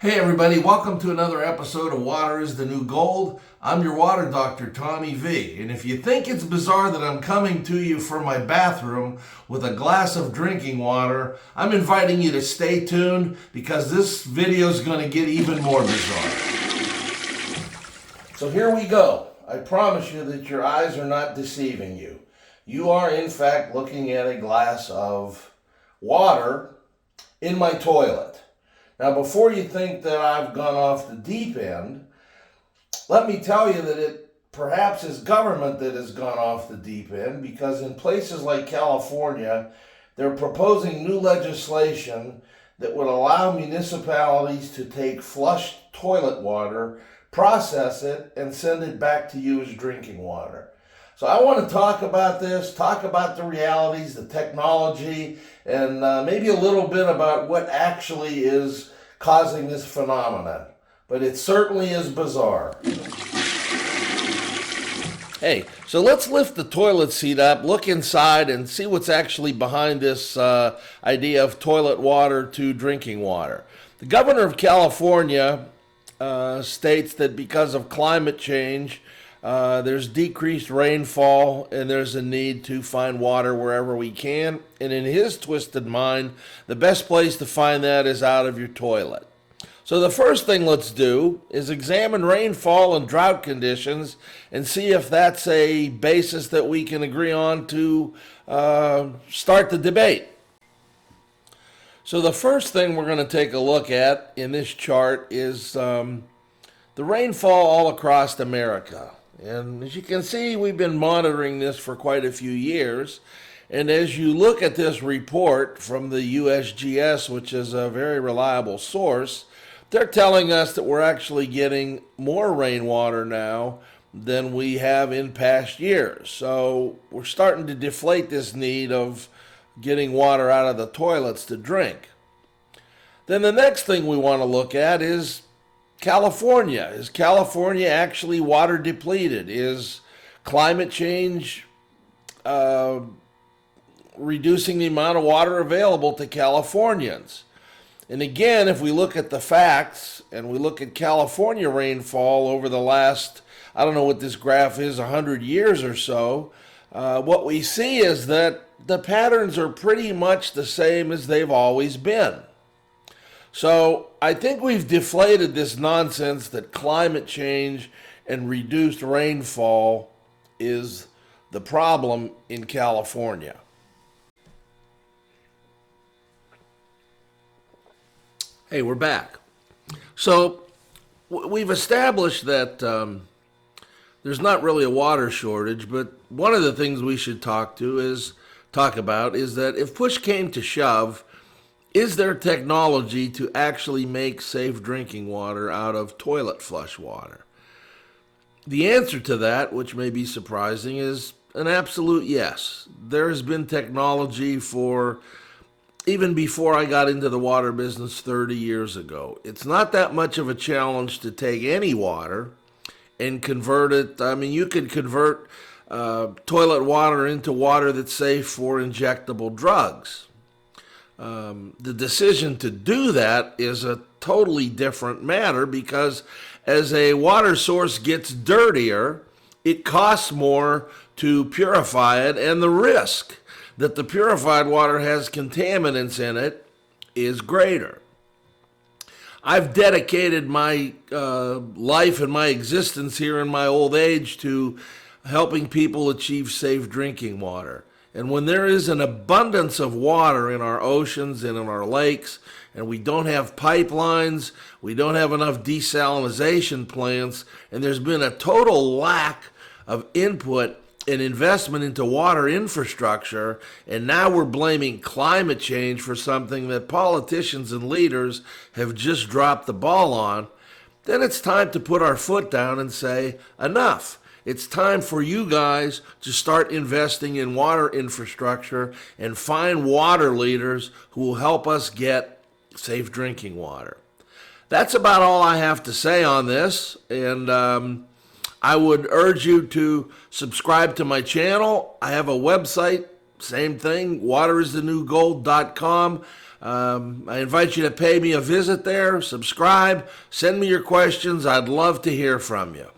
Hey everybody, welcome to another episode of Water is the New Gold. I'm your water doctor, Tommy V. And if you think it's bizarre that I'm coming to you from my bathroom with a glass of drinking water, I'm inviting you to stay tuned because this video is going to get even more bizarre. So here we go. I promise you that your eyes are not deceiving you. You are in fact looking at a glass of water in my toilet. Now, before you think that I've gone off the deep end, let me tell you that it perhaps is government that has gone off the deep end, because in places like California, they're proposing new legislation that would allow municipalities to take flushed toilet water, process it, and send it back to you as drinking water. So I want to talk about this, talk about the realities, the technology, and maybe a little bit about what actually is causing this phenomenon. But it certainly is bizarre. Hey, so let's lift the toilet seat up, look inside, and see what's actually behind this idea of toilet water to drinking water. The governor of California states that because of climate change, there's decreased rainfall and there's a need to find water wherever we can. And in his twisted mind, the best place to find that is out of your toilet. So the first thing let's do is examine rainfall and drought conditions and see if that's a basis that we can agree on to start the debate. So the first thing we're going to take a look at in this chart is the rainfall all across America. And as you can see, we've been monitoring this for quite a few years. And as you look at this report from the USGS, which is a very reliable source, they're telling us that we're actually getting more rainwater now than we have in past years. So we're starting to deflate this need of getting water out of the toilets to drink. Then the next thing we want to look at is California. Is California actually water depleted? Is climate change reducing the amount of water available to Californians? And again, if we look at the facts and we look at California rainfall over the last, I don't know what this graph is, 100 years or so, what we see is that the patterns are pretty much the same as they've always been. So I think we've deflated this nonsense that climate change and reduced rainfall is the problem in California. Hey, we're back. So we've established that there's not really a water shortage, but one of the things we should talk about is that if push came to shove, is there technology to actually make safe drinking water out of toilet flush water? The answer to that, which may be surprising, is an absolute yes. There has been technology for even before I got into the water business 30 years ago. It's not that much of a challenge to take any water and convert it. I mean, you could convert toilet water into water that's safe for injectable drugs. The decision to do that is a totally different matter, because as a water source gets dirtier, it costs more to purify it, and the risk that the purified water has contaminants in it is greater. I've dedicated my life and my existence here in my old age to helping people achieve safe drinking water. And when there is an abundance of water in our oceans and in our lakes, and we don't have pipelines, we don't have enough desalination plants, and there's been a total lack of input and investment into water infrastructure, and now we're blaming climate change for something that politicians and leaders have just dropped the ball on, then it's time to put our foot down and say, enough. It's time for you guys to start investing in water infrastructure and find water leaders who will help us get safe drinking water. That's about all I have to say on this, and I would urge you to subscribe to my channel. I have a website, same thing, wateristheNewGold.com. I invite you to pay me a visit there, subscribe, send me your questions. I'd love to hear from you.